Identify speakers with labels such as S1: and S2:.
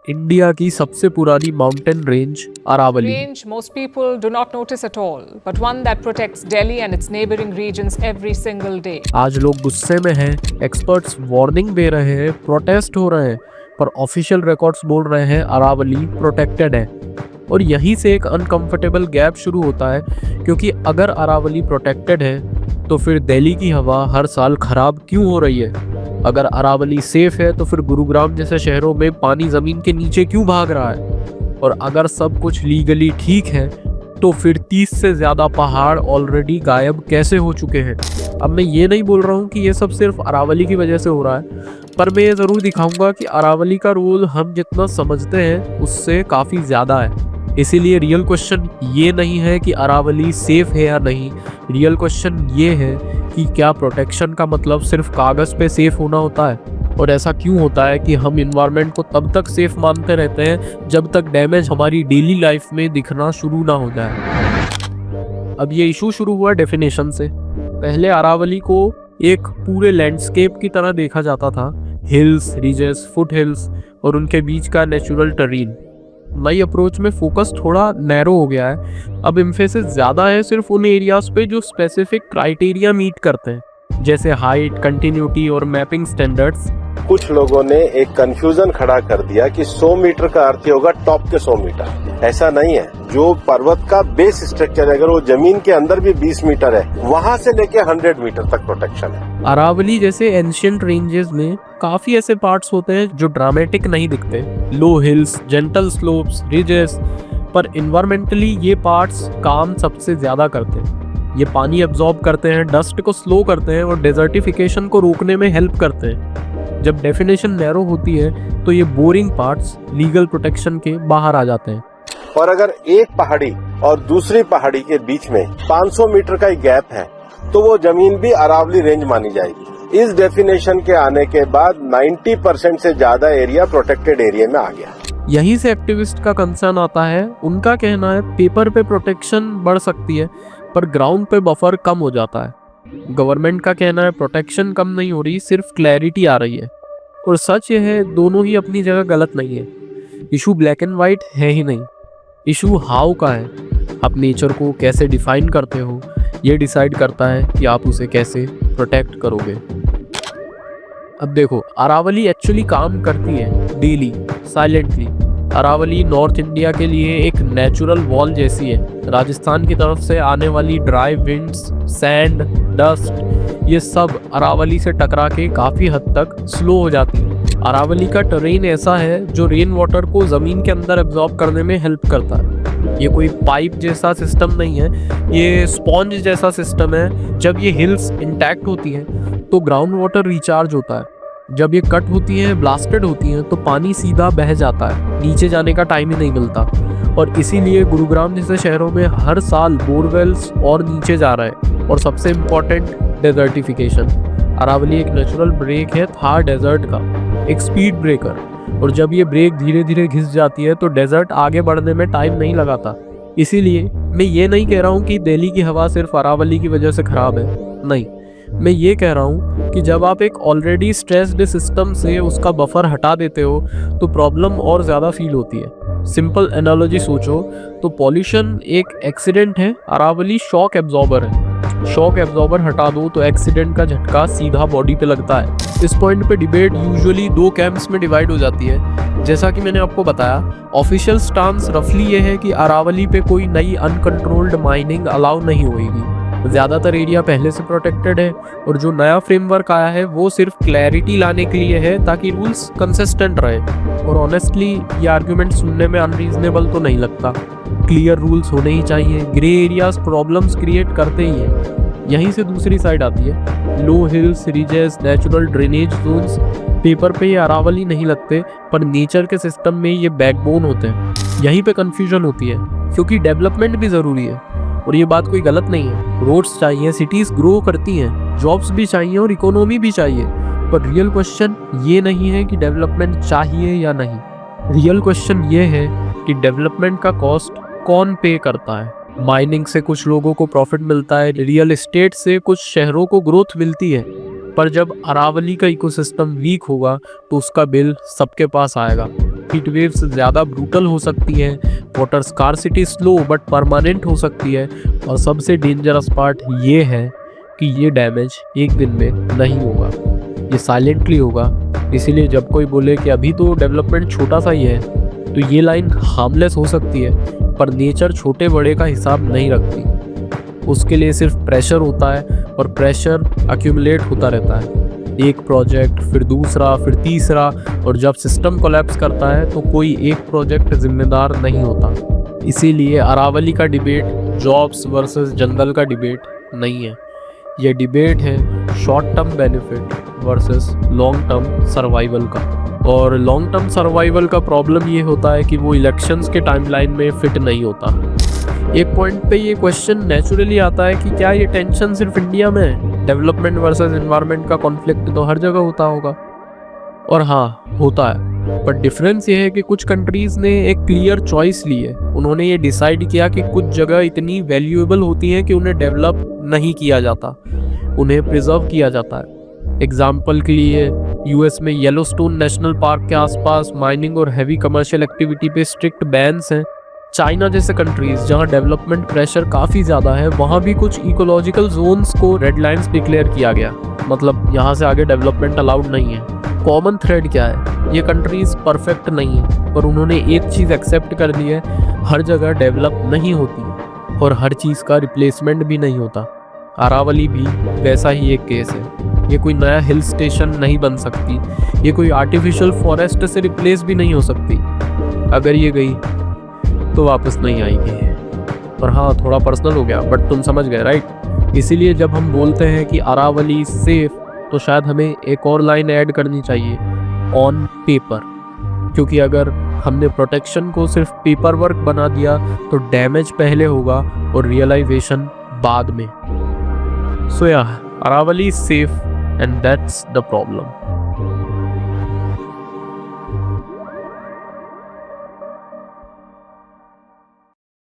S1: India की सबसे पुरानी mountain range Aravalli.
S2: Range most people do not notice at all, but one that protects Delhi and its neighboring regions every single day.
S1: आज लोग गुस्से में हैं, एक्सपर्ट्स वार्निंग दे रहे हैं, प्रोटेस्ट हो रहे हैं, पर ऑफिशियल रिकॉर्ड्स बोल रहे हैं अरावली प्रोटेक्टेड है। और यहीं से एक अनकंफर्टेबल गैप शुरू होता है, क्योंकि अगर अरावली प्रोटेक्टेड है तो फिर दिल्ली की हवा हर साल खराब क्यों हो रही है? अगर अरावली सेफ है तो फिर गुरुग्राम जैसे शहरों में पानी जमीन के नीचे क्यों भाग रहा है? और अगर सब कुछ लीगली ठीक है तो फिर 30 से ज़्यादा पहाड़ ऑलरेडी गायब कैसे हो चुके हैं? अब मैं ये नहीं बोल रहा हूँ कि ये सब सिर्फ अरावली की वजह से हो रहा है, पर मैं ये ज़रूर दिखाऊंगा कि अरावली का रोल हम जितना समझते हैं उससे काफ़ी ज़्यादा है। इसीलिए रियल क्वेश्चन ये नहीं है कि अरावली सेफ है या नहीं, रियल क्वेश्चन ये है कि क्या प्रोटेक्शन का मतलब सिर्फ कागज़ पे सेफ होना होता है? और ऐसा क्यों होता है कि हम इन्वायरमेंट को तब तक सेफ मानते रहते हैं जब तक डैमेज हमारी डेली लाइफ में दिखना शुरू ना हो जाए। अब ये इशू शुरू हुआ डेफिनेशन से। पहले अरावली को एक पूरे लैंडस्केप की तरह देखा जाता था, हिल्स, रिजेस, फुट हिल्स और उनके बीच का नेचुरल टेरेन। नई अप्रोच में फोकस थोड़ा नैरो हो गया है। अब एम्फेसिस ज़्यादा है सिर्फ उन एरियाज पे जो स्पेसिफिक क्राइटेरिया मीट करते हैं, जैसे हाइट, कंटिन्यूटी और मैपिंग स्टैंडर्ड्स।
S3: कुछ लोगों ने एक कंफ्यूजन खड़ा कर दिया कि 100 मीटर का अर्थ ही होगा टॉप के 100 मीटर। ऐसा नहीं है। जो पर्वत का बेस स्ट्रक्चर है, अगर वो जमीन के अंदर भी 20 मीटर है, वहाँ से लेके 100 मीटर तक प्रोटेक्शन है।
S1: अरावली जैसे एंशियंट रेंजेस में काफी ऐसे पार्ट्स होते हैं जो ड्रामेटिक नहीं दिखते, लो हिल्स, जेंटल स्लोप्स, रिजेस, पर इन्वायरमेंटली ये पार्ट्स काम सबसे ज्यादा करते हैं। ये पानी एब्जॉर्ब करते हैं, डस्ट को स्लो करते हैं और डेजर्टिफिकेशन को रोकने में हेल्प करते हैं। जब डेफिनेशन नैरो होती है तो ये बोरिंग पार्ट्स लीगल प्रोटेक्शन के बाहर आ जाते हैं।
S3: और अगर एक पहाड़ी और दूसरी पहाड़ी के बीच में 500 मीटर का ही गैप है तो वो जमीन भी अरावली रेंज मानी जाएगी। इस डेफिनेशन के आने के बाद 90% से ज्यादा एरिया प्रोटेक्टेड एरिया में आ गया।
S1: यहीं से एक्टिविस्ट का कंसर्न आता है। उनका कहना है पेपर पे प्रोटेक्शन बढ़ सकती है पर ग्राउंड पे बफर कम हो जाता है। गवर्नमेंट का कहना है प्रोटेक्शन कम नहीं हो रही, सिर्फ क्लैरिटी आ रही है। और सच ये है, दोनों ही अपनी जगह गलत नहीं है। इशू ब्लैक एंड वाइट है ही नहीं, इशू हाउ का है। आप नेचर को कैसे डिफाइन करते हो ये डिसाइड करता है कि आप उसे कैसे प्रोटेक्ट करोगे। अब देखो, अरावली एक्चुअली काम करती है daily, silently. Aravalli north India के लिए एक नेचुरल वॉल जैसी है। राजस्थान की तरफ से आने वाली ड्राई विंड्स, सैंड, डस्ट, ये सब अरावली से टकरा के काफ़ी हद तक स्लो हो जाती है। अरावली का टेरेन ऐसा है जो रेन वाटर को ज़मीन के अंदर एब्जॉर्ब करने में हेल्प करता है। ये कोई पाइप जैसा सिस्टम नहीं है, ये स्पॉन्ज जैसा सिस्टम है। जब ये हिल्स इंटैक्ट होती हैं तो ग्राउंड वाटर रिचार्ज होता है। जब ये कट होती हैं, ब्लास्टेड होती हैं, तो पानी सीधा बह जाता है, नीचे जाने का टाइम ही नहीं मिलता। और इसीलिए गुरुग्राम जैसे शहरों में हर साल बोरवेल्स और नीचे जा रहा है। और सबसे इम्पॉर्टेंट, डेजर्टिफिकेशन। अरावली एक नेचुरल ब्रेक है थार डेजर्ट का, एक स्पीड ब्रेकर। और जब ये ब्रेक धीरे धीरे घिस जाती है तो डेजर्ट आगे बढ़ने में टाइम नहीं लगाता। इसीलिए मैं ये नहीं कह रहा हूँ कि दिल्ली की हवा सिर्फ अरावली की वजह से ख़राब है, नहीं। मैं ये कह रहा हूँ कि जब आप एक ऑलरेडी स्ट्रेस्ड सिस्टम से उसका बफर हटा देते हो तो प्रॉब्लम और ज़्यादा फील होती है। सिंपल एनालॉजी सोचो तो पॉल्यूशन एक एक्सीडेंट है, अरावली शॉक एब्जॉर्बर है। शॉक एब्जॉर्बर हटा दो तो एक्सीडेंट का झटका सीधा बॉडी पे लगता है। इस पॉइंट पे डिबेट यूजुअली 2 कैंप्स में डिवाइड हो जाती है। जैसा कि मैंने आपको बताया, ऑफिशियल स्टांस रफली ये है कि अरावली पे कोई नई अनकंट्रोल्ड माइनिंग अलाउ नहीं होगी। ज़्यादातर एरिया पहले से प्रोटेक्टेड है और जो नया फ्रेमवर्क आया है वो सिर्फ क्लैरिटी लाने के लिए है ताकि रूल्स कंसिस्टेंट रहे। और ऑनेस्टली ये आर्ग्यूमेंट सुनने में अनरीजनेबल तो नहीं लगता। क्लियर रूल्स होने ही चाहिए। ग्रे एरियाज प्रॉब्लम्स क्रिएट करते ही हैं। यहीं से दूसरी साइड आती है, low hills, ridges, natural drainage zones. Paper पे ये अरावली नहीं लगते पर नेचर के सिस्टम में ये बैकबोन होते हैं। यहीं पे कन्फ्यूजन होती है, क्योंकि डेवलपमेंट भी ज़रूरी है और ये बात कोई गलत नहीं है। रोड्स चाहिए, सिटीज़ ग्रो करती हैं, जॉब्स भी चाहिए और इकोनॉमी भी चाहिए। पर रियल क्वेश्चन ये नहीं है कि डेवलपमेंट चाहिए या नहीं। रियल क्वेश्चन ये है कि डेवलपमेंट का कॉस्ट कौन पे करता है। माइनिंग से कुछ लोगों को प्रॉफिट मिलता है, रियल एस्टेट से कुछ शहरों को ग्रोथ मिलती है, पर जब अरावली का इकोसिस्टम वीक होगा तो उसका बिल सबके पास आएगा। हीट वेव्स ज़्यादा ब्रूटल हो सकती हैं, water scarcity slow but permanent हो सकती है, और सबसे डेंजरस पार्ट ये है कि ये डैमेज एक दिन में नहीं होगा, ये साइलेंटली होगा। इसीलिए जब कोई बोले कि अभी तो डेवलपमेंट छोटा सा ही है, तो ये लाइन हार्मलेस हो सकती है, पर नेचर छोटे बड़े का हिसाब नहीं रखती। उसके लिए सिर्फ प्रेशर होता है, और प्रेशर अक्यूमुलेट होता रहता है, एक प्रोजेक्ट फिर दूसरा फिर तीसरा, और जब सिस्टम कोलैप्स करता है तो कोई एक प्रोजेक्ट जिम्मेदार नहीं होता। इसीलिए अरावली का डिबेट जॉब्स वर्सेस जंगल का डिबेट नहीं है, ये डिबेट है short term benefit versus long term survival का। और लॉन्ग टर्म सर्वाइवल का प्रॉब्लम ये होता है कि वो इलेक्शंस के टाइमलाइन में फिट नहीं होता। एक पॉइंट पे ये क्वेश्चन नेचुरली आता है कि क्या ये टेंशन सिर्फ इंडिया में है? डेवलपमेंट वर्सेस एनवायरनमेंट का कॉन्फ्लिक्ट तो हर जगह होता होगा, और हाँ होता है, बट डिफरेंस ये है कि कुछ कंट्रीज़ ने एक क्लियर चॉइस ली है। उन्होंने ये डिसाइड किया कि कुछ जगह इतनी वैल्यूएबल होती हैं कि उन्हें डेवलप नहीं किया जाता, उन्हें प्रिजर्व किया जाता है। एग्जाम्पल के लिए यूएस में येलोस्टोन नेशनल पार्क के आसपास माइनिंग और हैवी कमर्शियल एक्टिविटी पे स्ट्रिक्ट बैन्स हैं। चाइना जैसे कंट्रीज जहां डेवलपमेंट प्रेशर काफ़ी ज़्यादा है, वहां भी कुछ इकोलॉजिकल जोन्स को रेड लाइंस डिक्लेयर किया गया, मतलब यहाँ से आगे डेवलपमेंट अलाउड नहीं है। कॉमन थ्रेड क्या है? ये कंट्रीज परफेक्ट नहीं है, पर उन्होंने एक चीज़ एक्सेप्ट कर ली है, हर जगह डेवलप नहीं होती और हर चीज़ का रिप्लेसमेंट भी नहीं होता। अरावली भी वैसा ही एक केस है। ये कोई नया हिल स्टेशन नहीं बन सकती, ये कोई आर्टिफिशियल फॉरेस्ट से रिप्लेस भी नहीं हो सकती। अगर ये गई तो वापस नहीं आएगी। और हाँ, थोड़ा पर्सनल हो गया, बट तुम समझ गए राइट? इसीलिए जब हम बोलते हैं कि अरावली सेफ, तो शायद हमें एक और लाइन ऐड करनी चाहिए, ऑन पेपर, क्योंकि अगर हमने प्रोटेक्शन को सिर्फ पेपर वर्क बना दिया तो डैमेज पहले होगा और रियलाइजेशन बाद में। So yeah, Aravalli safe and that's the problem.